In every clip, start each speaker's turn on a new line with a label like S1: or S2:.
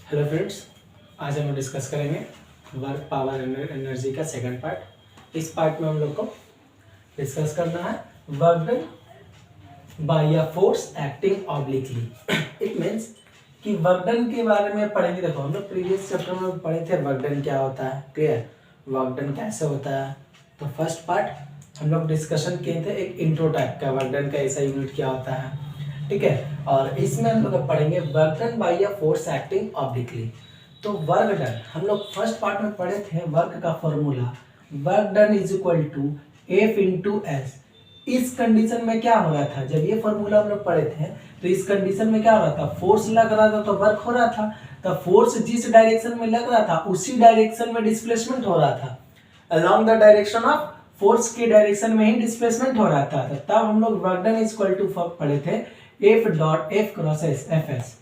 S1: Hello friends, आज हम discuss करेंगे वर्क पावर एनर्जी का सेकंड पार्ट। इस पार्ट में हम लोग को डिस्कस करना है work done by a force acting obliquely. It means कि वर्क डन के बारे में पढ़ेंगे। देखो, हम लोग प्रीवियस चैप्टर में पढ़े थे वर्क डन क्या होता है, क्लियर, वर्क डन कैसे होता है। तो फर्स्ट पार्ट हम लोग डिस्कशन किए थे एक इंट्रो टाइप का, वर्क डन का ऐसा यूनिट क्या होता है, ठीक है। और इसमें हम लोग पढ़ेंगे work done by a force acting obliquely. तो वर्क डन हम लोग फर्स्ट पार्ट में पढ़े थे वर्क का formula, work done is equal to F into S. इस कंडीशन में क्या हो रहा था, जब ये फॉर्मूला हम लोग पढ़े थे तो इस कंडीशन में क्या हो रहा था, फोर्स लग रहा था तो वर्क हो रहा था। तो फोर्स जिस डायरेक्शन में लग रहा था उसी डायरेक्शन में डिस्प्लेसमेंट हो रहा था, along the direction of force के डायरेक्शन में ही डिस्प्लेसमेंट हो रहा था। तब हम लोग work done is equal to पढ़े थे F dot F cross S F S,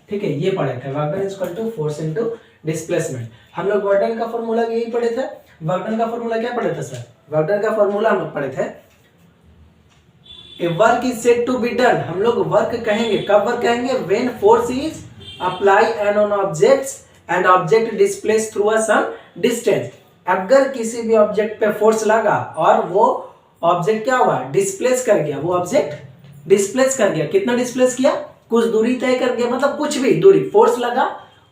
S1: ठीक है, ये पढ़े थे। Work done is equal to force into displacement. हम लोग वर्क डन का फॉर्मूला भी यही पढ़े थे। वर्क डन का फॉर्मूला क्या पढ़े थे सर, वर्क डन का फॉर्मूला हम लोग पढ़े थे A work is said to be done. हम लोग वर्क कहेंगे, कब वर्क कहेंगे, when force is apply and on objects and object displace through a some distance. अगर किसी भी ऑब्जेक्ट पे फोर्स लगा और वो ऑब्जेक्ट क्या हुआ, डिस्प्लेस कर गया, वो ऑब्जेक्ट डिस्प्लेस कर गया, कितना डिस्प्लेस किया, कुछ दूरी तय कर गया, मतलब कुछ भी दूरी, फोर्स लगा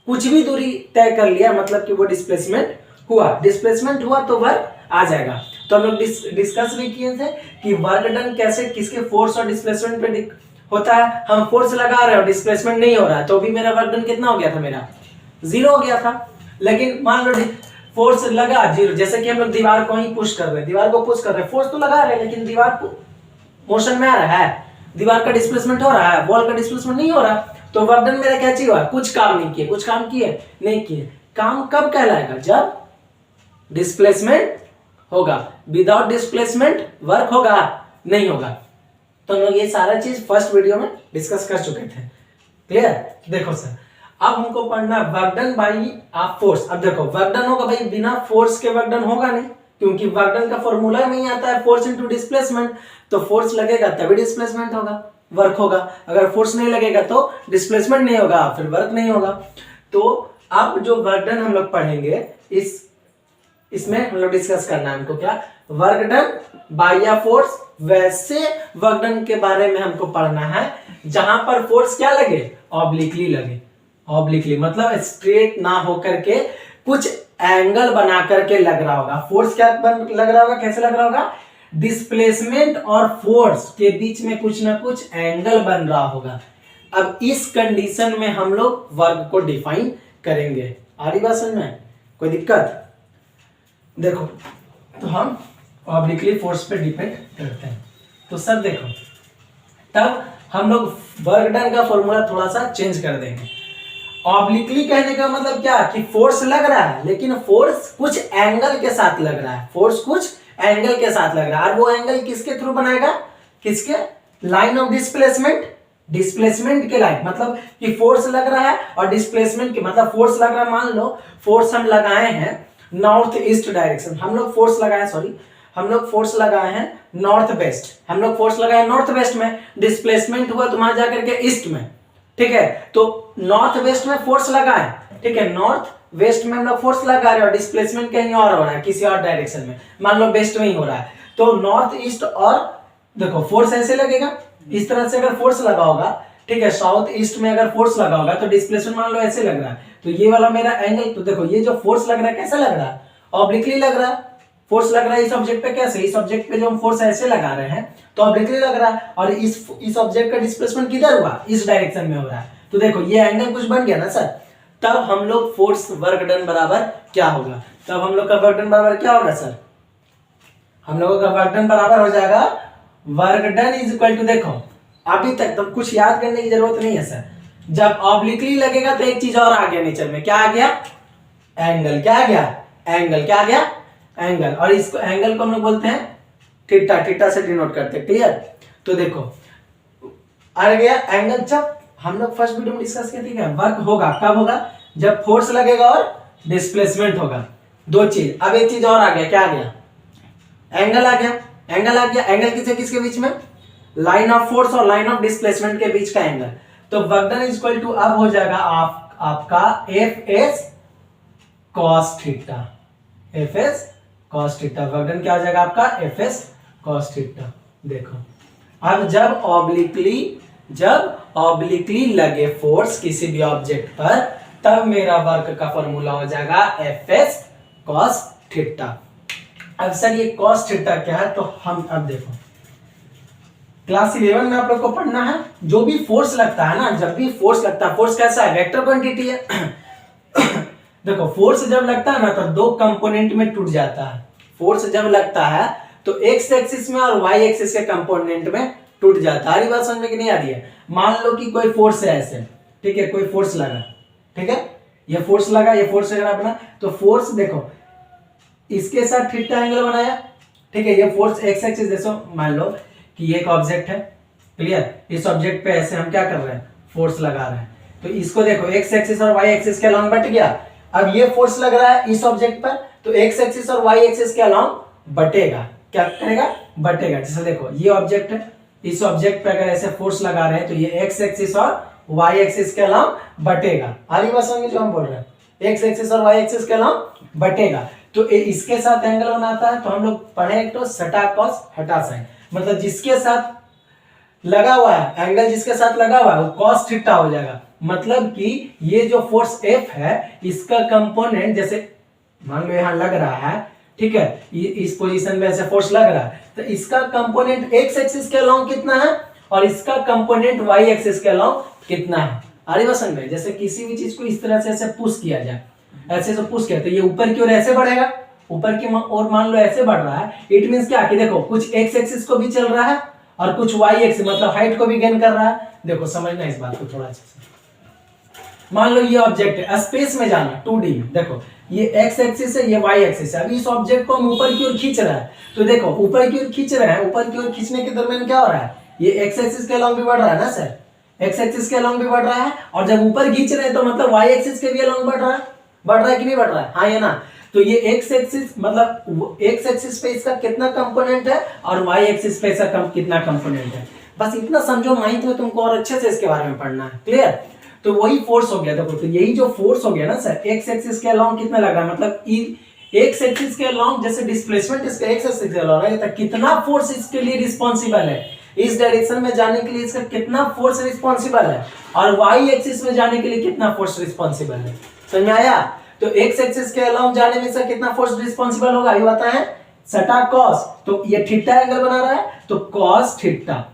S1: कुछ भी दूरी तय कर लिया, मतलब कि वो डिस्प्लेसमेंट हुआ। डिस्प्लेसमेंट हुआ तो वर्क आ जाएगा। तो हम लोग डिस्कस भी किए थे कि वर्क डन कैसे किसके फोर्स और डिस्प्लेसमेंट पे होता है। हम फोर्स लगा रहे हो, डिस्प्लेसमेंट नहीं हो रहा है, तो भी मेरा वर्क डन कितना हो गया था, मेरा 0 हो गया था। लेकिन मान लो फोर्स लगा 0, जैसे कि हम लोग दीवार को ही पुश कर रहे हैं, दीवार को पुश कर रहे हैं, फोर्स तो लगा रहे हैं लेकिन दीवार मोशन में आ रहा है, दीवार का डिस्प्लेसमेंट हो रहा है, वॉल का डिस्प्लेसमेंट नहीं हो रहा। तो वर्क डन मेरा क्या चाहिए, कुछ काम नहीं किए, कुछ काम किए नहीं किए। काम कब कहलाएगा, जब डिस्प्लेसमेंट होगा। विदाउट डिस्प्लेसमेंट वर्क होगा नहीं होगा। तो हम लोग ये सारा चीज फर्स्ट वीडियो में डिस्कस कर चुके थे, क्लियर। देखो सर, अब हमको पढ़ना work done by a force. अब देखो, वर्क डन होगा भाई, बिना फोर्स के वर्क डन होगा नहीं, क्योंकि वर्क डन का फॉर्मूला में ही आता है फोर्स इनटू डिस्प्लेसमेंट। तो फोर्स लगेगा तभी डिस्प्लेसमेंट होगा, वर्क होगा। अगर फोर्स नहीं लगेगा तो डिस्प्लेसमेंट नहीं होगा, फिर वर्क नहीं होगा। तो अब जो वर्क डन हम लोग पढ़ेंगे, इसमें हम लोग डिस्कस करना है हमको क्या, work done by a force. वैसे वर्क डन के बारे में हमको पढ़ना है जहां पर फोर्स क्या लगे, ऑब्लिकली लगे। ऑब्लिकली मतलब स्ट्रेट ना होकर के कुछ एंगल बना करके लग रहा होगा। फोर्स क्या लग रहा होगा, कैसे लग रहा होगा, डिस्प्लेसमेंट और फोर्स के बीच में कुछ ना कुछ एंगल बन रहा होगा। अब इस कंडीशन में हम लोग वर्क को डिफाइन करेंगे। आ रही बात समझ में, कोई दिक्कत। देखो, तो हम ऑब्लिकली फोर्स पे डिपेंड करते हैं। तो सर देखो, तब हम लोग वर्क डन का फॉर्मूला थोड़ा सा चेंज कर देंगे। ऑब्लिकली कहने का मतलब क्या, कि फोर्स लग रहा है लेकिन फोर्स कुछ एंगल के साथ लग रहा है, फोर्स कुछ एंगल के साथ लग रहा है। और वो एंगल किसके थ्रू बनाएगा, किसके, लाइन ऑफ डिस्प्लेसमेंट, डिस्प्लेसमेंट के लाइन। मतलब कि फोर्स लग रहा है और डिस्प्लेसमेंट के, मतलब फोर्स लग रहा है, मान लो फोर्स हम लगाए हैं नॉर्थ ईस्ट डायरेक्शन, हम लोग फोर्स लगाए हैं नॉर्थ वेस्ट, हम लोग फोर्स लगाए नॉर्थ वेस्ट में, डिस्प्लेसमेंट हुआ तो वहां जाकर के ईस्ट में, ठीक है। तो नॉर्थ वेस्ट में फोर्स लगा है, ठीक है, नॉर्थ वेस्ट में हम लोग फोर्स लगा रहे हैं और डिस्प्लेसमेंट कहीं और हो रहा है, किसी और डायरेक्शन में, मान लो वेस्ट में ही हो रहा है। तो नॉर्थ ईस्ट, और देखो फोर्स ऐसे लगेगा, इस तरह से अगर फोर्स लगा होगा, ठीक है, साउथ ईस्ट में अगर फोर्स लगा होगा तो डिस्प्लेसमेंट मान लो ऐसे लग रहा है। तो ये वाला मेरा एंगल, तो देखो ये जो फोर्स लग रहा है कैसा लग रहा है, ऑब्लिकली लग रहा है। फोर्स लग रहा है इस ऑब्जेक्ट पे, कैसे, इस ऑब्जेक्ट पे जो हम फोर्स ऐसे लगा रहे हैं तो ऑब्लिकली लग रहा है। और इस ऑब्जेक्ट का डिस्प्लेसमेंट किधर हुआ, इस डायरेक्शन में हो रहा है। तो देखो ये एंगल कुछ बन गया ना सर। तब हम लोग फोर्स वर्क डन बराबर क्या होगा, तब हम लोग का वर्क डन बराबर क्या होगा सर, हम लोगों का वर्क डन बराबर हो जाएगा work done is equal to, देखो अभी तक तो कुछ याद करने की जरूरत नहीं है सर। जब ऑब्लिकली लगेगा तो एक चीज और आ गया नेचर में, क्या आ गया, एंगल। क्या आ गया, एंगल। क्या आ गया, एंगल। और इसको एंगल को हम लोग बोलते हैं थीटा, थीटा से डिनोट करते हैं, क्लियर। तो देखो आ गया एंगल। जब हम लोग फर्स्ट वीडियो में डिस्कस किए थे, वर्क होगा कब होगा, जब फोर्स लगेगा और डिस्प्लेसमेंट होगा, दो चीज। अब एक चीज और आ गया, क्या आ गया, एंगल आ गया। एंगल आ गया, एंगल किससे किसके बीच में, लाइन ऑफ फोर्स और लाइन ऑफ डिस्प्लेसमेंट के बीच का एंगल। तो work done is equal to अब हो जाएगा आपका F S cos theta, F S cos theta, work done क्या हो जाएगा आपका एफ एस कॉस थीटा। देखो अब जब ऑब्लिकली लगे फोर्स किसी भी ऑब्जेक्ट पर, तब मेरा वर्क का फॉर्मूला हो जाएगा एफ एस कॉस थीटा। अब सर ये कॉस थीटा क्या है, तो हम अब देखो क्लास 11 में आप लोग को पढ़ना है, जो भी फोर्स लगता है ना, जब भी फोर्स लगता है, फोर्स कैसा है, वेक्टर क्वांटिटी है। देखो फोर्स जब लगता है ना तो दो कंपोनेंट में टूट जाता है। फोर्स जब लगता है तो एक्स एक्सिस में और वाई एक्सिस के कंपोनेंट में टूट जाता है। बात समझ में कि नहीं आ रही है? मान लो कि कोई फोर्स है ऐसे, ठीक है, कोई फोर्स लगा, ठीक है, ये फोर्स लगा, ये फोर्स लगा अपना, तो फोर्स देखो इसके साथ थीटा एंगल बनाया, ठीक है, ये फोर्स एक्स एक्सिस, जैसे मान लो कि ये एक ऑब्जेक्ट है, क्लियर, इस ऑब्जेक्ट पे ऐसे हम क्या कर रहे हैं, फोर्स लगा रहे हैं, तो इसको देखो एक्स एक्सिस और वाई एक्सिस के अलॉन्ग बट गया। अब ये फोर्स लग रहा है इस ऑब्जेक्ट पर, तो एक्स एक्सिस और वाई एक्सिस के अलॉन्ग बटेगा, क्या करेगा, बटेगा। जैसे देखो ये ऑब्जेक्ट है, इस ऑब्जेक्ट पे अगर ऐसे फोर्स लगा रहे हैं तो ये एक्स एक्सिस और वाई एक्सिस के अलॉन्ग बटेगा। आरी बात समझ जो हम बोल रहे हैं, एक्स एक्सिस और वाई एक्सिस के अलॉन्ग बटेगा, तो इसके साथ एंगल बनाता है। तो हम लोग पढ़े एक तो सटा कॉस हटा साइन, मतलब जिसके साथ लगा हुआ है, एंगल जिसके साथ लगा हुआ है वो कॉस थीटा हो जाएगा। मतलब कि ये जो फोर्स एफ है इसका कंपोनेंट, जैसे मान लो यहां लग रहा है, ठीक है, इस पोजीशन में ऐसे फोर्स लग रहा है, तो इसका कंपोनेंट एक्स एक्सिस के अलॉन्ग कितना है और इसका कंपोनेंट वाई एक्सिस के अलॉन्ग कितना है। अरे बस समझ, जैसे किसी भी चीज को इस तरह से ऐसे पुश किया जाए, ऐसे से पुश किया तो ये ऊपर की ओर ऐसे बढ़ेगा, ऊपर की ओर मान लो ऐसे बढ़ रहा है, इट मींस क्या कि देखो कुछ एक्स एक्सिस को भी चल रहा है और कुछ वाई एक्सिस मतलब हाइट को भी गेन कर रहा है। देखो समझना इस बात को थोड़ा अच्छे से। मान लो ये ऑब्जेक्ट है, स्पेस में जाना 2D में, देखो ये एक्स एक्सिस है, ये वाई एक्सिस है। अभी इस ऑब्जेक्ट को हम ऊपर की ओर खींच रहा है, तो देखो ऊपर की ओर खींच रहे हैं, ऊपर की ओर खींचने के दरमियान क्या हो रहा है, ये एक्स एक्सिस के अलॉन्ग भी बढ़ रहा है ना सर, एक्स एक्सिस के अलॉन्ग भी बढ़ रहा है, और जब ऊपर खींच रहे हैं तो मतलब वाई एक्सिस के भी अलॉन्ग बढ़ रहा है कि नहीं बढ़ रहा है, हाँ ये ना। तो ये एक्स एक्सिस मतलब एक्स एक्सिस पे इसका कितना कंपोनेंट है और वाई एक्सिस पे इसका कितना कंपोनेंट है, बस इतना समझो। माइंड में तुमको और अच्छे से इसके बारे में पढ़ना है, क्लियर। तो वही फोर्स हो गया, देखो तो यही जो फोर्स हो गया ना सर, एक्स एक्सिस के अलॉन्ग कितना लग रहा है, मतलब एक्स एक्सिस के अलॉन्ग जैसे डिस्प्लेसमेंट इसका एक्स एक्सिस के अलॉन्ग है, तो कितना फोर्स इसके लिए रिस्पॉन्सिबल है, इस डायरेक्शन में जाने के लिए इसका कितना फोर्स रिस्पॉन्सिबल है, और वाई एक्सिस में जाने के लिए कितना फोर्स रिस्पॉन्सिबल है, समझ में आया। तो एक्स एक्सिस के अलॉन्ग जाने में इसका कितना फोर्स रिस्पॉन्सिबल होगा, ये बताएं, सटा कॉस, तो ये थीटा एंगल बना रहा है, तो cos theta,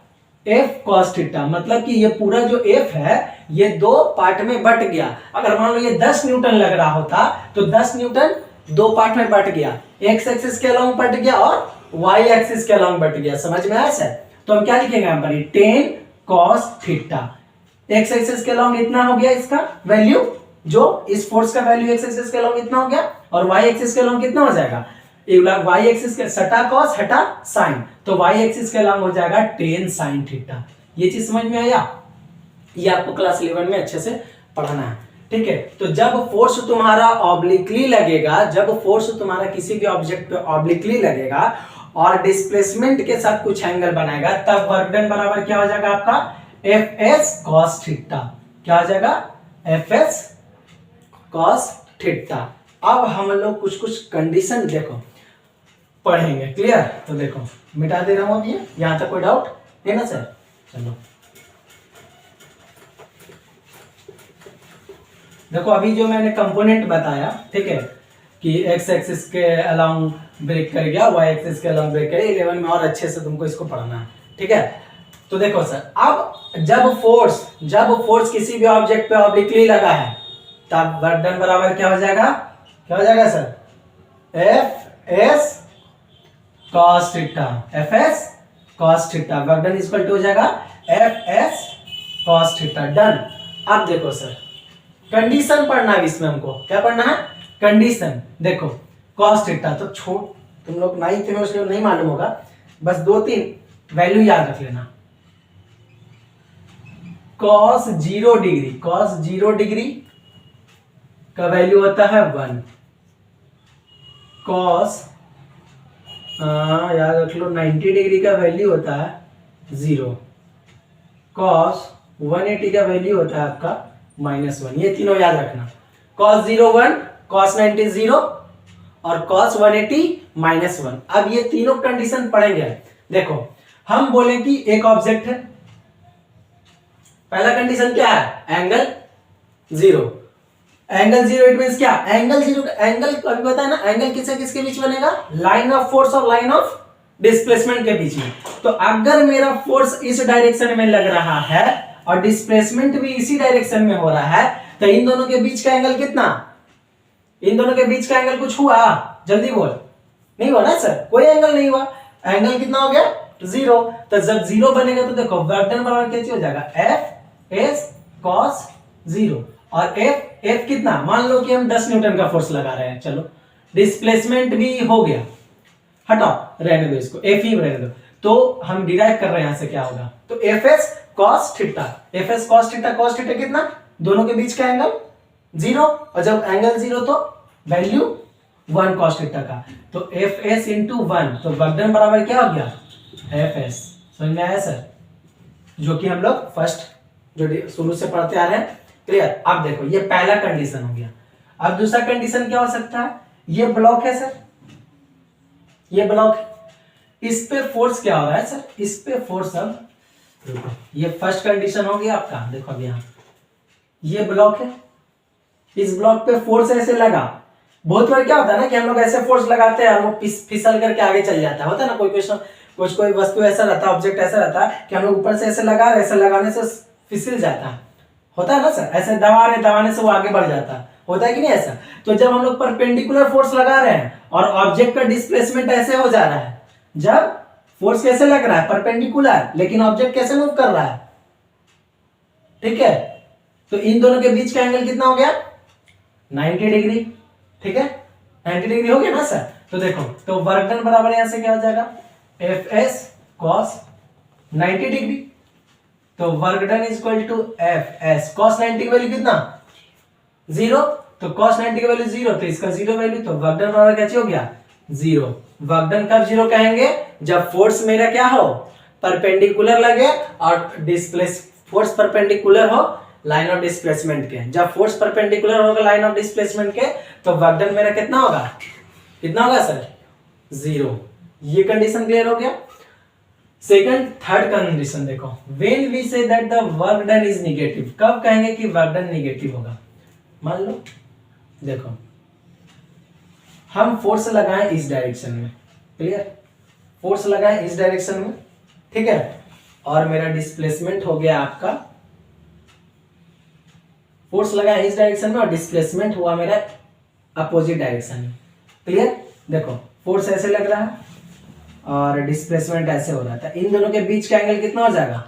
S1: F cos theta, मतलब कि ये पूरा जो एफ है ये दो पार्ट में बट गया। अगर मान लो ये 10 न्यूटन लग रहा होता तो 10 न्यूटन दो पार्ट में बट गया, एक्स एक्सिस के अलॉन्ग बट गया और वाई एक्सिस के अलॉन्ग बट गया, समझ में आया सर। तो हम क्या लिखेंगे यहाँ पर, 10 कॉस थीटा, एक्स एक्सिस के अलॉन्ग इतना हो गया, इसका वैल्यू जो इस फोर्स का वैल्यू एक्स एक्सिस के अलॉन्ग इतना हो गया, और वाई एक्सिस के अलॉन्ग कितना हो जाएगा, वाई एक्सिस के सटा कॉस हटा साइन, तो वाई एक्सिस के अलॉन्ग हो जाएगा 10 साइन थीटा। ये चीज समझ में आया, ये आपको क्लास 11 में अच्छे से पढ़ना है, ठीक है। तो जब फोर्स तुम्हारा ऑब्लिकली लगेगा, जब फोर्स तुम्हारा किसी भी ऑब्जेक्ट पे ऑब्लिकली लगेगा और डिस्प्लेसमेंट के साथ कुछ एंगल बनाएगा, तब वर्क डन बराबर क्या हो जाएगा आपका, एफ एस कॉस थीटा, क्या हो जाएगा, एफ एस कॉस थीटा। अब हम लोग कुछ कुछ कंडीशन देखो पढ़ेंगे, क्लियर। तो देखो मिटा दे रहा हूं, अब ये यहां तक कोई डाउट है ना सर, चलो देखो अभी जो मैंने कंपोनेंट बताया, ठीक है, कि एक्स एक्सिस के अलॉन्ग ब्रेक कर गया, वाई एक्सिस के अलॉन्ग ब्रेक कर गया, 11 में और अच्छे से तुमको इसको पढ़ना है, ठीक है। तो देखो सर, अब जब फोर्स किसी भी ऑब्जेक्ट पे ऑब्लिकली लगा है, तब वर्क डन बराबर क्या हो जाएगा, क्या हो जाएगा sir, F S cos theta, F S cos theta, work done equal to हो जाएगा F S cos theta, done. अब देखो सर कंडीशन पढ़ना है इसमें, हमको क्या पढ़ना है, कंडीशन। देखो कॉस थीटा तो छोड़, तुम लोग 9th में उसके नहीं मालूम होगा, बस 2-3 वैल्यू याद रख लेना। कॉस 0 डिग्री, कॉस 0 डिग्री का वैल्यू होता है 1, कॉस याद रख लो 90 डिग्री का वैल्यू होता है 0, कॉस 180 का वैल्यू होता है आपका -1, ये तीनों याद रखना। cos 0 1, cos 90 0 और cos 180 -1। अब ये तीनों कंडीशन पढ़ेंगे। देखो हम बोले कि एक ऑब्जेक्ट है, पहला कंडीशन क्या है, एंगल 0। एंगल 0 इट मींस क्या, एंगल 0, एंगल अभी पता है ना, एंगल किससे किसके बीच बनेगा, लाइन ऑफ फोर्स और लाइन ऑफ डिस्प्लेसमेंट के बीच में। तो अगर मेरा फोर्स इस डायरेक्शन में लग रहा है और डिस्प्लेसमेंट भी इसी डायरेक्शन में हो रहा है, तो इन दोनों के बीच का एंगल कितना, इन दोनों के बीच का एंगल कुछ हुआ, जल्दी बोल, नहीं हुआ ना सर, कोई एंगल नहीं हुआ, एंगल कितना हो गया, 0। तो जब 0 बनेगा तो देखो वर्क डन बराबर क्या हो जाएगा, एफ एस cos 0 और एफ कितना, मान लो कि हम 10 न्यूटन का फोर्स लगा रहे हैं, चलो डिस्प्लेसमेंट भी हो गया, हटाओ रहने दो इसको, एफ ही रहने दो। तो हम डिराइव कर रहे हैं यहां से क्या होगा, तो F S cos theta, F S cos theta कितना, दोनों के बीच का एंगल 0, और जब एंगल 0 तो वैल्यू 1 cos थीटा का, तो एफ एस इंटू 1, तो वर्क डन बराबर क्या हो गया, एफ एस। समझ में आया सर, जो कि हम लोग फर्स्ट जो शुरू से पढ़ते आ रहे हैं, क्लियर। अब देखो ये पहला कंडीशन हो गया। अब दूसरा कंडीशन क्या हो सकता है, ये ब्लॉक है सर, ये ब्लॉक है, इस पे फोर्स क्या हो रहा है सर, इस पे फोर्स, अब देखो ये फर्स्ट कंडीशन हो गया आपका। देखो अब यहाँ ये ब्लॉक है, इस ब्लॉक पे फोर्स ऐसे लगा, बहुत बार क्या होता है ना कि हम लोग ऐसे फोर्स लगाते हैं और वो फिसल करके आगे चल जाता है, होता है ना, कोई क्वेश्चन कोई वस्तु ऐसा रहता है, ऑब्जेक्ट ऐसा रहता है कि हम लोग ऊपर से ऐसे लगा रहे, ऐसे लगाने से फिसल जाता है, होता है ना सर, ऐसे दबाने से वो आगे बढ़ जाता है, होता है कि नहीं ऐसा। तो जब हम लोग परपेंडिकुलर फोर्स लगा रहे हैं और ऑब्जेक्ट का डिस्प्लेसमेंट ऐसे हो जा रहा है, जब फोर्स कैसे लग रहा है, परपेंडिकुलर, लेकिन ऑब्जेक्ट कैसे मूव कर रहा है, ठीक है, तो इन दोनों के बीच का एंगल कितना हो गया, 90 डिग्री, ठीक है, 90 डिग्री हो गया ना सर। तो देखो, तो वर्क डन बराबर यहां से क्या हो जाएगा, एफ एस cos 90 डिग्री, तो work done is equal to F S cos 90 की वैल्यू कितना, 0, तो cos 90 की वैल्यू 0, तो इसका 0 वैल्यू, तो वर्क डन बराबर क्या हो गया, 0। वर्क डन कब 0 कहेंगे, जब फोर्स मेरा क्या हो, परपेंडिकुलर लगे और डिस्प्लेस फोर्स परपेंडिकुलर हो लाइन ऑफ डिस्प्लेसमेंट के। जब फोर्स परपेंडिकुलर होगा लाइन ऑफ डिस्प्लेसमेंट के, तो वर्क डन मेरा कितना होगा, कितना होगा सर, 0। ये कंडीशन क्लियर हो गया। सेकंड थर्ड कंडीशन देखो, when we say that the work done is negative, कब कहेंगे कि वर्क डन नेगेटिव होगा, मान लो देखो हम फोर्स लगाएं इस डायरेक्शन में, क्लियर, फोर्स लगाएं इस डायरेक्शन में, ठीक है, और मेरा डिस्प्लेसमेंट हो गया आपका, फोर्स लगाया इस डायरेक्शन में और डिस्प्लेसमेंट हुआ मेरा अपोजिट डायरेक्शन में, क्लियर। देखो फोर्स ऐसे लग रहा है और डिस्प्लेसमेंट ऐसे हो रहा था, इन दोनों के बीच का एंगल कितना हो जाएगा,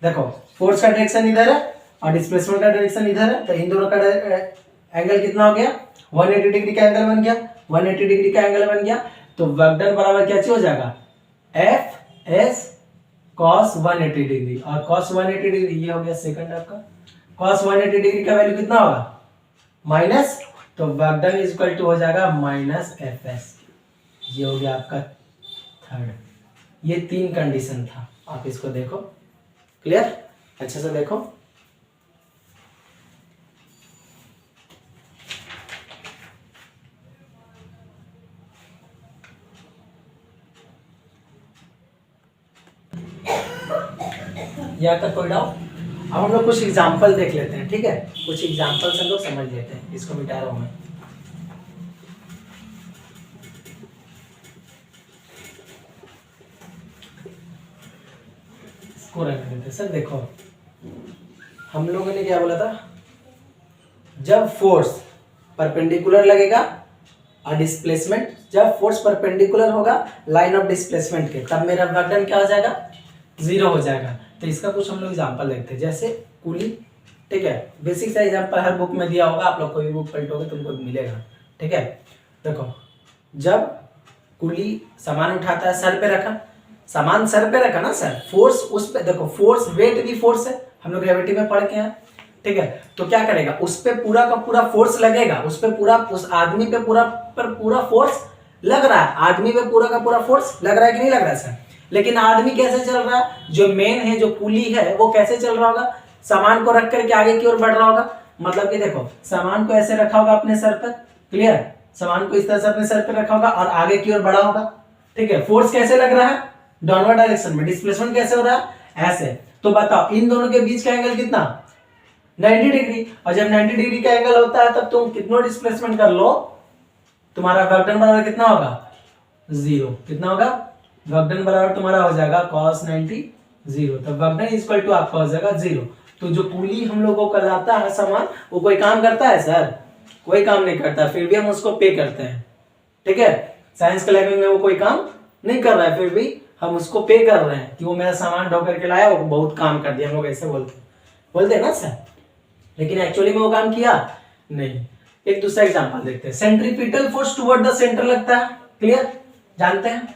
S1: देखो फोर्स का डायरेक्शन इधर है और डिस्प्लेसमेंट का डायरेक्शन इधर है, तो इन दोनों का एंगल कितना हो गया, 180 डिग्री का एंगल बन गया, 180 डिग्री का एंगल बन गया। तो वर्क डन बराबर क्या हो जाएगा, एफ एस cos 180 डिग्री, और cos 180 डिग्री ये हो गया सेकंड आपका, cos 180 डिग्री का वैल्यू कितना होगा, माइनस, तो work done is equal to हो जाएगा माइनस एफ एस। ये हो गया आपका थर्ड। ये 3 कंडीशन था, आप इसको देखो, क्लियर, अच्छे से देखो। या तक कोई डाउट? अब हम लोग कुछ एग्जाम्पल देख लेते हैं, ठीक है, कुछ एग्जाम्पल से हम लोग समझ लेते हैं, इसको मिटा रहा हूं मैं। इसको रहने देते सर। देखो हम लोगों ने क्या बोला था, जब फोर्स परपेंडिकुलर लगेगा और डिस्प्लेसमेंट, जब फोर्स परपेंडिकुलर होगा लाइन ऑफ डिस्प्लेसमेंट के, तब मेरा वर्क डन क्या हो जाएगा, 0 हो जाएगा। तो इसका कुछ हम लोग एग्जांपल देखते हैं, जैसे कुली, ठीक है, बेसिक सा एग्जांपल हर बुक में दिया होगा, आप लोग कोई बुक पलटोगे तुमको मिलेगा, ठीक है। देखो जब कुली सामान उठाता है, सर पे रखा, सामान सर पे रखा ना सर, फोर्स उस पे, देखो फोर्स वेट भी फोर्स है, हम लोग ग्रेविटी में पढ़ के हैं, ठीक है। तो क्या करेगा, उस पे पूरा का पूरा फोर्स लगेगा, उस पे पूरा, उस आदमी पे पूरा फोर्स लग रहा है, आदमी पे पूरा का पूरा फोर्स लग रहा है कि नहीं लग रहा है सर। लेकिन आदमी कैसे चल रहा है, जो मेन है, जो कुली है, वो कैसे चल रहा होगा, सामान को रख करके आगे की ओर बढ़ रहा होगा, मतलब कि देखो सामान को ऐसे रखा होगा अपने सर पर, क्लियर, सामान को इस तरह से अपने सर पर रखा होगा और आगे की ओर बढ़ा होगा, ठीक है। फोर्स कैसे लग रहा है, डाउनवर्ड डायरेक्शन में। डिस्प्लेसमेंट कैसे हो रहा है, ऐसे। तो बताओ इन दोनों के बीच का एंगल कितना, 90 डिग्री। और जब 90 डिग्री का एंगल होता है तब तुम कितना डिस्प्लेसमेंट कर लो, तुम्हारा वर्क डन बराबर कितना होगा, 0। कितना होगा, वर्क डन बराबर तुम्हारा हो जाएगा cos 90 0। तो वर्क डन इक्वल टू आपका हो जाएगा 0। तो जो पुली हम लोगों को लाता है सामान, वो कोई काम करता है सर, कोई काम नहीं करता, फिर भी हम उसको पे करते हैं, ठीक है। साइंस के लैंग्वेज में वो कोई काम नहीं कर रहा है, फिर भी हम उसको पे कर रहे हैं कि वो मेरा सामान ढो करके लाया, वो बहुत काम कर दिया, हम लोग ऐसे बोलते हैं ना सर, लेकिन एक्चुअली में वो काम किया नहीं। एक दूसरा एग्जांपल देखते हैं। Centripetal force toward the centre लगता है, क्लियर, जानते हैं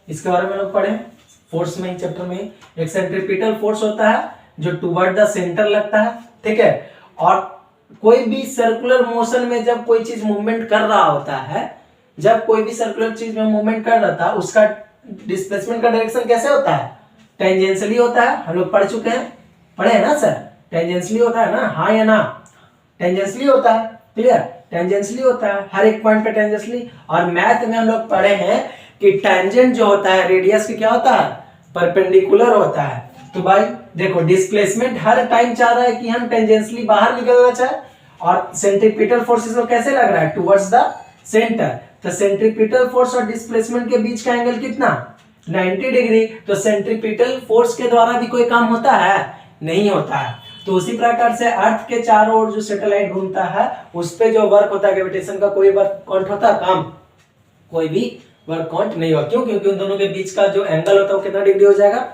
S1: इसके बारे में लोग पढ़े फोर्स में, चैप्टर में। एक सेंट्रीपिटल फोर्स होता है जो टुवर्ड द सेंटर लगता है, ठीक है। और कोई भी सर्कुलर मोशन में जब कोई चीज मूवमेंट कर रहा होता है, जब कोई भी सर्कुलर चीज में मूवमेंट कर रहा था, उसका डिस्प्लेसमेंट का डायरेक्शन कैसे होता है, टेंजेंशियली होता है। हम लोग पढ़ चुके हैं, पढ़े हैं ना सर, टेंजेंशियली होता है ना, हाँ या ना, टेंजेंशियली होता है, क्लियर, टेंजेंशियली होता है हर एक पॉइंट पे टेंजेंशियली। और मैथ में हम लोग पढ़े हैं कि टेंजेंट जो होता है रेडियस की क्या होता है, परपेंडिकुलर होता है। तो भाई देखो डिस्प्लेसमेंट हर टाइम चाह रहा है कि हम टेंजेंशियली बाहर निकलना चाहे, और सेंट्रीपिटल फोर्स इसको कैसे लग रहा है, टुवर्ड्स द सेंटर। तो सेंट्रीपिटल फोर्स और डिस्प्लेसमेंट के बीच का एंगल कितना, 90 डिग्री। तो सेंट्रीपिटल फोर्स के द्वारा भी कोई काम होता है, नहीं होता है। तो उसी प्रकार से अर्थ के चारों ओर जो सैटेलाइट घूमता है, उस पे जो वर्क होता है ग्रेविटेशन का, कोई वर्क काउंट होता है, काम कोई भी वर्क काउंट नहीं होगा। क्यों, क्योंकि उन दोनों के बीच का जो एंगल होता है वो कितना डिग्री हो जाएगा,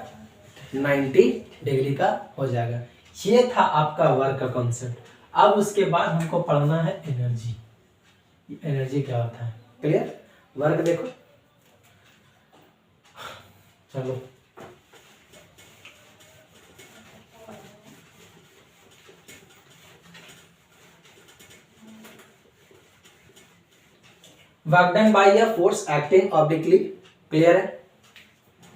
S1: 90 डिग्री का हो जाएगा। ये था आपका वर्क का कॉन्सेप्ट। अब उसके बाद हमको पढ़ना है एनर्जी। एनर्जी क्या होता है, क्लियर। वर्क देखो, चलो work done by a force acting obliquely, clear है।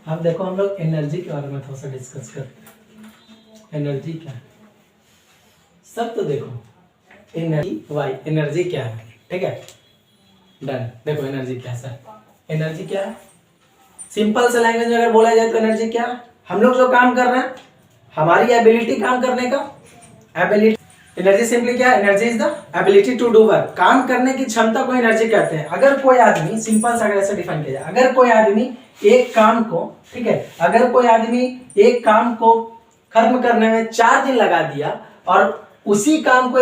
S1: अब देखो हम लोग एनर्जी के बारे में थोड़ा सा डिस्कस करते हैं। एनर्जी क्या है, सब तो देखो एनर्जी वाई, एनर्जी क्या है, ठीक है, डन। देखो एनर्जी क्या है सर, एनर्जी क्या है, सिंपल से लैंग्वेज में अगर बोला जाए तो एनर्जी क्या है, हम लोग जो काम कर रहे हैं, हमारी एबिलिटी काम करने का, एबिलिटी। एनर्जी सिंपली क्या है, energy is the ability to do work, काम करने की क्षमता को एनर्जी कहते हैं। अगर कोई आदमी, सिंपल सा अगर ऐसे डिफाइन किया जाए, अगर कोई आदमी एक काम को, ठीक है, अगर कोई आदमी एक काम को खत्म करने में 4 दिन लगा दिया, और उसी काम को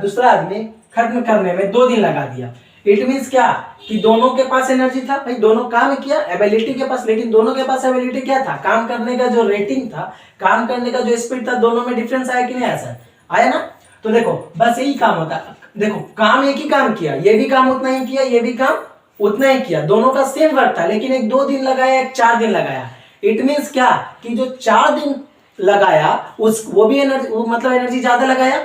S1: दूसरा आदमी खत्म करने में 2 दिन लगा दिया, इट मीन्स क्या कि दोनों के पास एनर्जी था, भाई दोनों काम किया, एबिलिटी के पास, लेकिन दोनों के पास एबिलिटी क्या था, काम करने का जो रेटिंग था, काम करने का जो स्पीड था, दोनों में डिफरेंस आया कि नहीं आया सर, आया ना। तो देखो बस यही काम होता है, देखो काम एक ही काम किया, ये भी काम उतना ही किया, ये भी काम उतना ही किया, दोनों का सेम वर्क था, लेकिन एक 2 दिन लगाया, एक 4 दिन लगाया। इट मीन्स क्या कि जो 4 दिन लगाया वो भी एनर्जी, मतलब एनर्जी ज्यादा लगाया,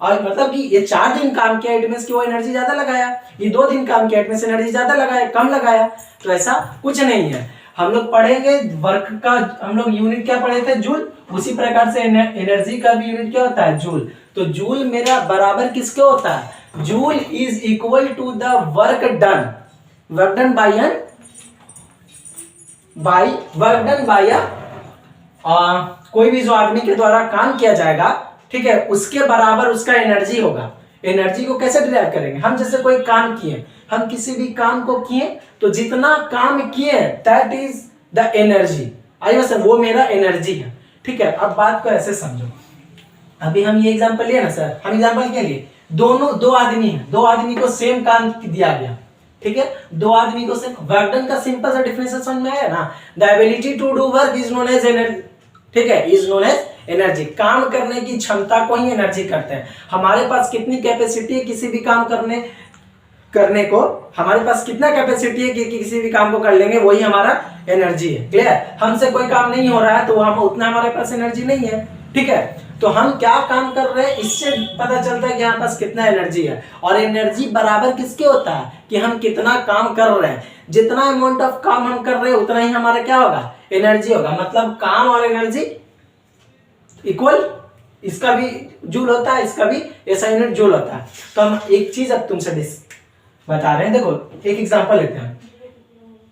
S1: और मतलब कि ये 4 दिन काम किया, इट मीन्स कि वो एनर्जी ज्यादा लगाया। ये 2 दिन काम किया, इट मीन्स एनर्जी ज्यादा लगाया, कम लगाया। तो ऐसा कुछ नहीं है। हम लोग पढ़ेंगे वर्क का, हम लोग यूनिट क्या पढ़े थे, जूल। उसी प्रकार से एनर्जी का भी यूनिट क्या होता है, जूल। तो जूल मेरा बराबर किसके होता है, joule is equal to the work done, work done by कोई भी जो आदमी के द्वारा काम किया जाएगा, ठीक है, उसके बराबर उसका एनर्जी होगा। एनर्जी को कैसे डिराइव करेंगे, हम जैसे कोई काम किए, हम किसी भी काम को किए, तो जितना काम किए दैट इज द एनर्जी। आइए सर, वो मेरा एनर्जी है, ठीक है। अब बात को ऐसे समझो, अभी हम ये एग्जांपल लिए ना सर, हम एग्जांपल के लिए दो आदमी हैं, 2 आदमी को सेम काम दिया गया, ठीक है, 2 आदमी को सेम वर्क डन का सिंपल सा डिफरेंशियल समझ में आया ना, the ability to do work is known as energy, ठीक है, इज नोन एज एनर्जी। काम करने की क्षमता को ही एनर्जी करते हैं। हमारे पास कितनी कैपेसिटी है किसी भी काम करने को, हमारे पास कितना कैपेसिटी है कि किसी भी काम को कर लेंगे, वही हमारा एनर्जी है, क्लियर। हमसे कोई काम नहीं हो रहा है तो हम उतना, हमारे पास एनर्जी नहीं है, ठीक है। तो हम क्या काम कर रहे हैं, इससे पता चलता है कि हमारे पास कितना एनर्जी है। और एनर्जी बराबर किसके होता है कि हम कितना काम कर रहे हैं, जितना अमाउंट ऑफ काम हम कर रहे हैं उतना ही हमारा क्या होगा, एनर्जी होगा। मतलब काम और एनर्जी इक्वल, इसका भी जूल होता है, इसका भी ऐसा यूनिट जूल होता है। तो हम एक चीज अब तुमसे बता रहे हैं, देखो एक एग्जांपल लेते हैं।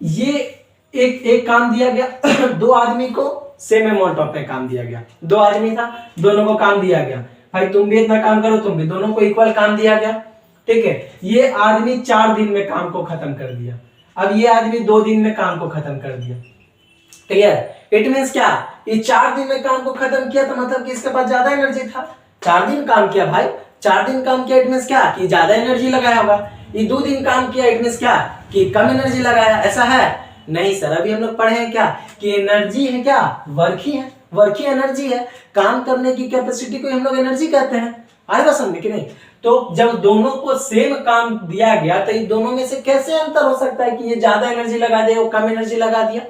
S1: ये एक काम दिया गया दो आदमी को सेम अमाउंट ऑफ काम दिया गया, दो आदमी था, दोनों को काम दिया गया, भाई तुम भी इतना काम करो, तुम भी, दोनों को इक्वल काम दिया गया, ठीक है। ये आदमी 4 दिन में काम को खत्म कर दिया, अब ये आदमी 2 दिन में काम को खत्म कर दिया, क्लियर। इट मींस क्या, ये 4 दिन में काम को खत्म किया तो मतलब कि इसके पास ज्यादा एनर्जी था। 4 दिन काम किया भाई, 4 दिन काम किया, इट मींस क्या कि ज्यादा एनर्जी लगाया होगा। ये 2 दिन काम किया, इट मींस क्या कि कम एनर्जी लगाया, ऐसा है नहीं सर। अभी हम लोग पढ़े हैं क्या कि एनर्जी है क्या, वर्क ही है, वर्क ही एनर्जी है। काम करने की कैपेसिटी को हम लोग एनर्जी कहते हैं, आएगा समझ कि नहीं। तो जब दोनों को सेम काम दिया गया तो इन दोनों में से कैसे अंतर हो सकता है कि ये ज्यादा एनर्जी लगा दे और कम एनर्जी लगा दिया।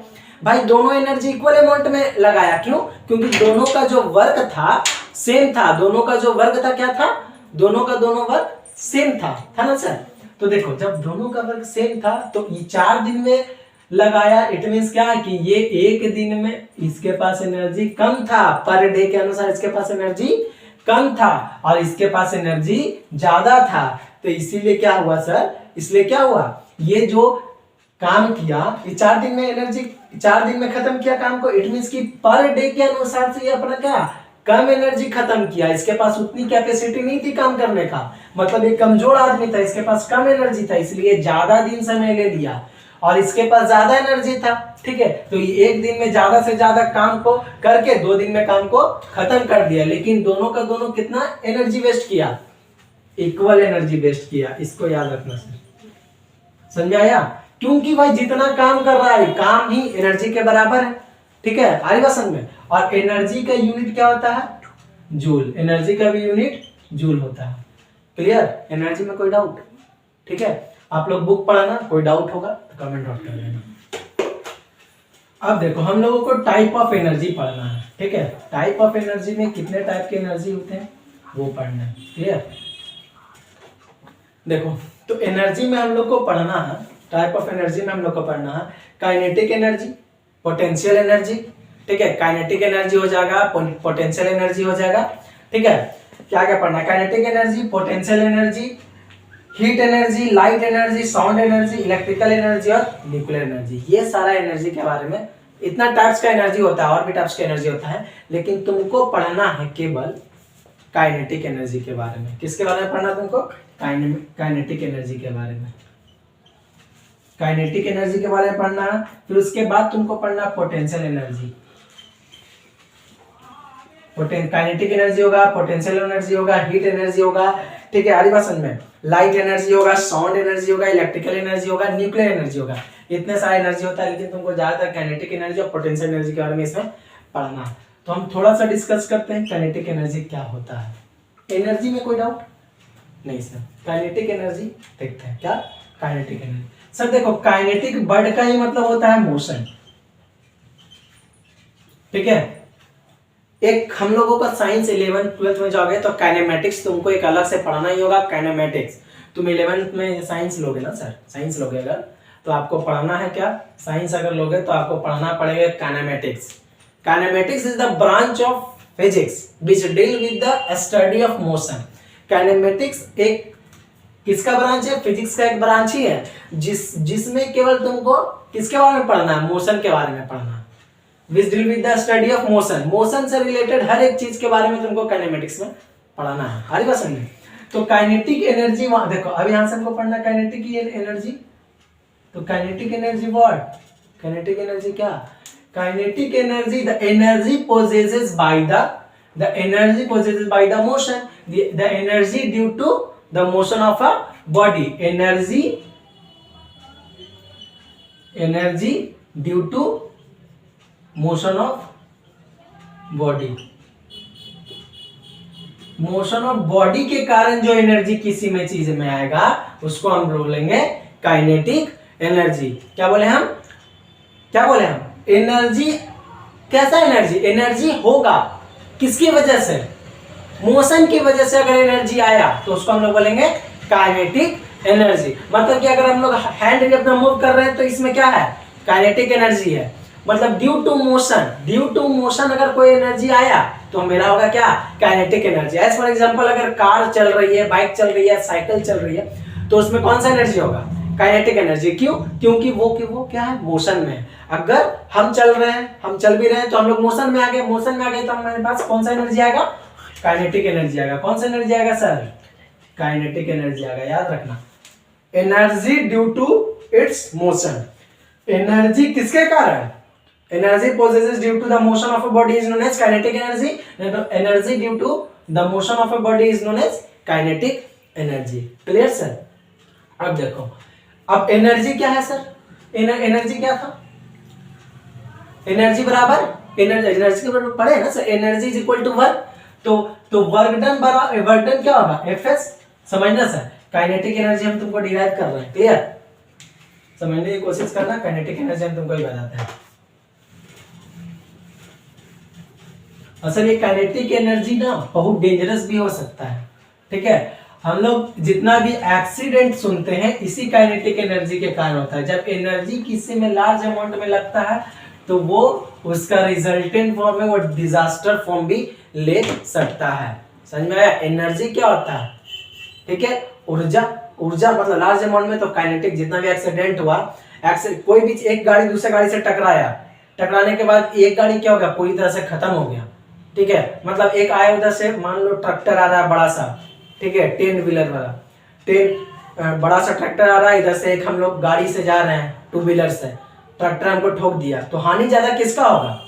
S1: भाई दोनों एनर्जी इक्वल अमाउंट में लगाया, क्यों, क्योंकि दोनों का जो वर्क था सेम था, दोनों का जो वर्क था क्या था, दोनों का दोनों वर्क सेम था ना सर। तो देखो जब दोनों का वर्क सेम था तो ये 4 दिन में लगाया, इट मींस क्या कि ये 1 दिन में इसके पास एनर्जी कम था, पर डे के अनुसार इसके पास एनर्जी कम था और इसके पास एनर्जी ज्यादा था। तो इसीलिए क्या हुआ सर, इसलिए क्या हुआ, ये जो काम किया ये 4 दिन में एनर्जी, 4 दिन में खत्म किया काम को, इट मींस कि पर डे के अनुसार से ये अपना क्या कम एनर्जी खत्म किया। इसके पास उतनी कैपेसिटी नहीं थी काम करने का, मतलब एक कमजोर आदमी था, इसके पास कम एनर्जी था, इसलिए ज्यादा दिन समय ले लिया और इसके पास ज्यादा एनर्जी था, ठीक है। तो ये 1 दिन में ज्यादा से ज्यादा काम को करके 2 दिन में काम को खत्म कर दिया, लेकिन दोनों का दोनों कितना एनर्जी वेस्ट किया, इक्वल एनर्जी वेस्ट किया। इसको याद रखना सर, समझ आया। क्योंकि भाई जितना काम कर रहा है काम ही एनर्जी के बराबर है, ठीक है, आ रही बात समझ में। और एनर्जी का यूनिट क्या होता है, जूल, एनर्जी का भी यूनिट जूल होता है, क्लियर। एनर्जी में कोई डाउट, ठीक है। आप लोग बुक पढ़ाना, कोई डाउट होगा तो कमेंट आउट कर देना। अब देखो हम लोगों को टाइप ऑफ एनर्जी पढ़ना है, ठीक है। टाइप ऑफ एनर्जी में कितने टाइप के एनर्जी होते हैं वो पढ़ना है, क्लियर। देखो तो एनर्जी में हम लोग को पढ़ना है, टाइप ऑफ एनर्जी में हम लोग को पढ़ना है काइनेटिक एनर्जी, पोटेंशियल एनर्जी, ठीक है। काइनेटिक एनर्जी हो जाएगा, पोटेंशियल एनर्जी हो जाएगा, ठीक है। क्या क्या पढ़ना है, kinetic energy, potential energy, heat energy, light energy, sound energy, electrical energy और न्यूक्लियर एनर्जी। ये सारा एनर्जी के बारे में, इतना टाइप्स का एनर्जी होता है, और भी टाइप्स का एनर्जी होता है, लेकिन तुमको पढ़ना है केवल काइनेटिक एनर्जी के बारे में। किसके बारे में पढ़ना तुमको, काइनेटिक एनर्जी के बारे में, काइनेटिक एनर्जी के बारे में पढ़ना है। फिर उसके बाद तुमको पढ़ना पोटेंशियल एनर्जी, काइनेटिक एनर्जी होगा, पोटेंशियल एनर्जी होगा, हीट एनर्जी होगा, ठीक है, आरी बात समझ में, लाइट एनर्जी होगा, साउंड एनर्जी होगा, इलेक्ट्रिकल एनर्जी होगा, न्यूक्लियर एनर्जी होगा। इतने सारे एनर्जी होता है, लेकिन तुमको ज्यादातर काइनेटिक एनर्जी और पोटेंशियल एनर्जी के बारे में इसमें पढ़ना है। तो हम थोड़ा सा डिस्कस करते हैं काइनेटिक एनर्जी क्या होता है। एनर्जी में कोई डाउट नहीं सर, काइनेटिक एनर्जी देखते हैं। क्या काइनेटिक एनर्जी सर, देखो काइनेटिक वर्ड का ही मतलब होता है मोशन, ठीक है। एक हम लोगों का साइंस 11th 12th में जाओगे तो काइनेमेटिक्स तुमको एक अलग से पढ़ना ही होगा। काइनेमेटिक्स तुम 11th में साइंस लोगे ना सर, साइंस लोगे अगर तो आपको पढ़ना है क्या, साइंस अगर लोगे तो आपको पढ़ना पड़ेगा kinematics. Kinematics is the branch of physics which deal with the study of motion. Kinematics एक किसका ब्रांच है, फिजिक्स का एक ब्रांच ही है जिसमें केवल तुमको किसके बारे में पढ़ना है, मोशन के बारे में पढ़ना है। Which deal with the study of motion, motion से रिलेटेड हर एक चीज के बारे में तुमको काइनेमेटिक्स में पढ़ना है। हरी बात समझे। तो काइनेटिक एनर्जी वहां देखो, अब यहां से हमको पढ़ना काइनेटिक एनर्जी। तो kinetic energy what, kinetic energy क्या, kinetic energy the energy possesses by the energy possesses by the motion, the energy due to the motion of a body, energy due to motion of body, motion of body के कारण जो energy किसी में चीज में आएगा उसको हम बोलेंगे काइनेटिक एनर्जी। क्या बोले हम, क्या बोले हम, एनर्जी। कैसा एनर्जी, एनर्जी होगा किसकी वजह से, मोशन की वजह से अगर एनर्जी आया तो उसको हम लोग बोलेंगे काइनेटिक एनर्जी। मतलब कि अगर हम लोग हैंड भी अपना मूव कर रहे हैं तो इसमें क्या है, काइनेटिक एनर्जी है। मतलब due to motion, due to motion अगर कोई एनर्जी आया तो मेरा होगा क्या, kinetic energy. As for example अगर कार चल रही है, बाइक चल रही है, साइकिल चल रही है, तो उसमें कौन सा एनर्जी होगा, काइनेटिक एनर्जी। क्यों, क्योंकि वो क्या है, मोशन में है। अगर हम चल रहे हैं, हम चल भी रहे हैं, तो हम लोग मोशन में आ गए, मोशन में आ गए तो हमारे पास कौन सा एनर्जी आएगा, काइनेटिक एनर्जी आएगा। कौन सा एनर्जी आएगा सर, काइनेटिक एनर्जी आएगा, याद रखना। Energy due to its motion, energy किसके कारण, energy possessed due to the motion of a body is known as kinetic energy, energy due to the motion of a body is known as kinetic energy। Clear sir. अब देखो, अब energy क्या है sir, energy क्या था, energy बराबर energy के बराबर पढ़े ना sir, energy is equal to work. तो वर्क डन बराबर वर्क डन क्या होगा, एफएस। समझना सर, काइनेटिक एनर्जी हम तुमको डिराइव कर रहे हैं, क्लियर, समझने की कोशिश करना। काइनेटिक एनर्जी हम तुमको ही बताते हैं। असल ये काइनेटिक एनर्जी ना बहुत डेंजरस भी हो सकता है, ठीक है। हम लोग जितना भी एक्सीडेंट सुनते हैं इसी काइनेटिक एनर्जी के कारण होता है। जब एनर्जी किसी में लार्ज अमाउंट में लगता है तो वो उसका रिजल्टेंट फॉर्म में वो डिजास्टर फॉर्म भी ले सकता है। समझ में आया, एनर्जी क्या होता है, ठीक है, ऊर्जा। ऊर्जा मतलब लार्ज अमाउंट में, तो काइनेटिक जितना भी एक्सीडेंट हुआ, कोई भी एक गाड़ी दूसरे गाड़ी से टकराया, टकराने के बाद एक गाड़ी क्या हो गया, पूरी तरह से खत्म हो गया, ठीक है। मतलब एक आया उधर से, मान लो ट्रैक्टर आ रहा है बड़ा सा, ठीक है, 10 व्हीलर वाला, 10 बड़ा सा ट्रैक्टर आ रहा है, इधर से एक हम लोग गाड़ी से जा रहे हैं 2 व्हीलर से, ट्रैक्टर हमको ठोक दिया, तो हानि ज्यादा किसका होगा,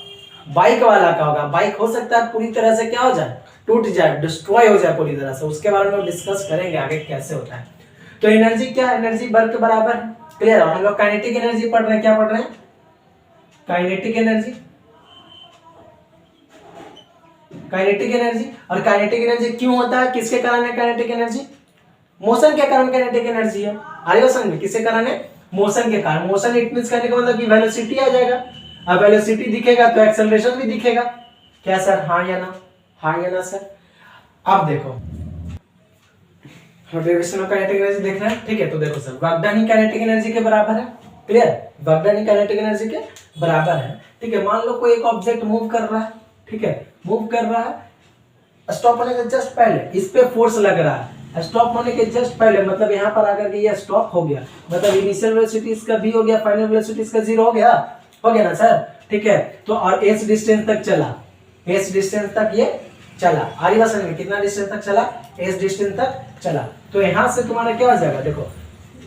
S1: बाइक वाला का होगा। बाइक हो सकता है पूरी तरह से क्या हो जाए, टूट जाए, डिस्ट्रॉय हो जाए पूरी तरह से। उसके बारे में डिस्कस करेंगे आगे कैसे होता है। तो एनर्जी क्या, एनर्जी वर्क के बराबर है, क्लियर। हम लोग काइनेटिक एनर्जी पढ़ रहे हैं, क्या पढ़ रहे हैं, काइनेटिक एनर्जी, काइनेटिक एनर्जी। और काइनेटिक एनर्जी क्यों होता है, किसके कारण है काइनेटिक एनर्जी, मोशन के कारण काइनेटिक एनर्जी है। आगे समझ में, किसके कारण है, मोशन के कारण। मोशन इट मींस करने का मतलब कि वेलोसिटी आ जाएगा। अब वेलोसिटी दिखेगा तो एक्सेलरेशन भी दिखेगा, क्या सर, हाँ या ना, हाँ या ना सर। अब देखो डेरिवेशन ऑफ काइनेटिक एनर्जी देखना है, ठीक है। तो देखो सर, वर्क डन ही काइनेटिक एनर्जी के बराबर है, क्लियर, वर्क डन ही काइनेटिक एनर्जी के बराबर है, ठीक है। मान लो कोई एक ऑब्जेक्ट मूव कर रहा है, ठीक है, मूव कर रहा है, स्टॉप होने के जस्ट पहले इस पे फोर्स लग रहा है, स्टॉप होने के जस्ट पहले, मतलब यहाँ पर आकर के ये स्टॉप हो गया, मतलब इनिशियल वेलोसिटी इसका v हो गया, फाइनल वेलोसिटी इसका 0 हो गया ना सर, ठीक है। तो और s डिस्टेंस तक चला, s डिस्टेंस तक ये चला, आ रही बात समझ में, कितना डिस्टेंस तक चला, s डिस्टेंस तक चला। तो यहाँ से तुम्हारा क्या हो जाएगा, देखो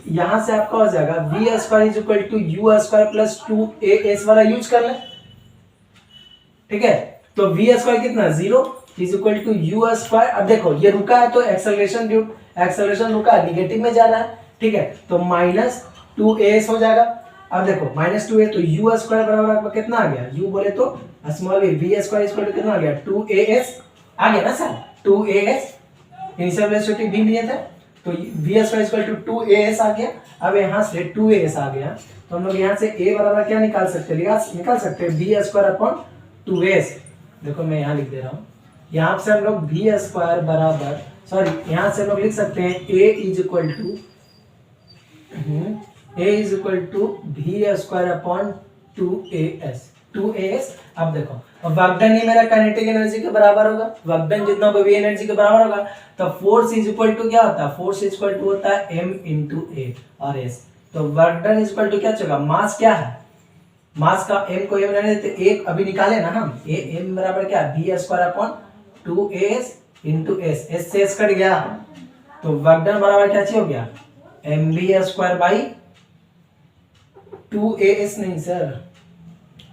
S1: यहाँ से आपका हो जाएगा v square is equal to u square plus 2as वाला यूज कर ले, ठीक है। तो v स्क्वायर कितना, 0 is equal to u square. अब देखो ये रुका है तो एक्सेलरेशन रुका है, निगेटिव में जा रहा है, ठीक है, तो माइनस 2as हो जाएगा। अब देखो माइनस 2a, तो u स्क्वायर बराबर आपका कितना आ गया, u बोले तो small v square equal to कितना आ गया, 2as आ गया ना sir, 2as initial velocity v लिए थे, तो v square equal to 2as आ गया। अब यहाँ से 2as आ गया, तो हम लोग यहाँ से a बराबर क्या निकाल सकते हैं, निकाल सकते हैं v स्क्वायर अपॉन 2as। देखो मैं यहाँ लिख दे रहा हूँ, यहाँ से हम लोग v स्क्वायर बराबर, सॉरी यहाँ से हम लोग लिख सकते हैं a is equal to v square upon 2as। अब देखो, अब वर्क डन ही मेरा काइनेटिक एनर्जी के बराबर होगा, वर्क डन जितना होगा v एनर्जी के बराबर होगा। तो फोर्स इज इक्वल टू क्या होता है, फोर्स इज इक्वल टू होता है m इंटू a और s। तो work done is equal to क्या चलेगा, मास क्या है, मास का m को m रहने देते, एक अभी निकाले ना हम, m बराबर क्या, v square upon 2as into s, s से s कट गया, तो वर्क डन बराबर क्या चीज हो गया, mv स्क्वायर बाई 2as। नहीं सर,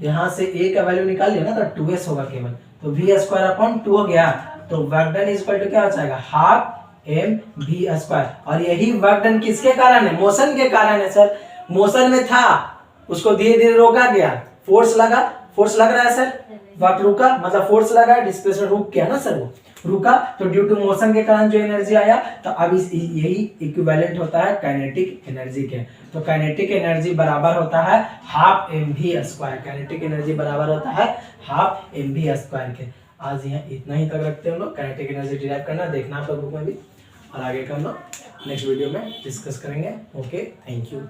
S1: यहाँ से a का वैल्यू निकाल लिया ना, तो 2s होगा केवल, तो v स्क्वायर अपॉन 2 हो गया। तो work done is equal to क्या हो जाएगा, हाफ mv स्क्वायर। और यही वर्क डन किसके कारण है, मोशन के कारण है सर। मोशन में था, उसको धीरे धीरे रोका गया, फोर्स लगा, फोर्स लग रहा है सर, वर्क रुका, मतलब फोर्स लगा, डिस्प्लेसमेंट रुक गया ना सर, वो रुका, तो ड्यू टू मोशन के कारण जो एनर्जी आया, तो अब यही इक्विवेलेंट होता है काइनेटिक एनर्जी के। तो काइनेटिक एनर्जी बराबर होता है half mv square, kinetic energy बराबर होता है हाफ mv स्क्वायर के। आज यहाँ इतना ही तक रखते हैं हम लोग, काइनेटिक एनर्जी डिराइव करना देखना आप लोग बुक में भी, और आगे का हम लोग नेक्स्ट वीडियो में डिस्कस करेंगे। Okay, thank you.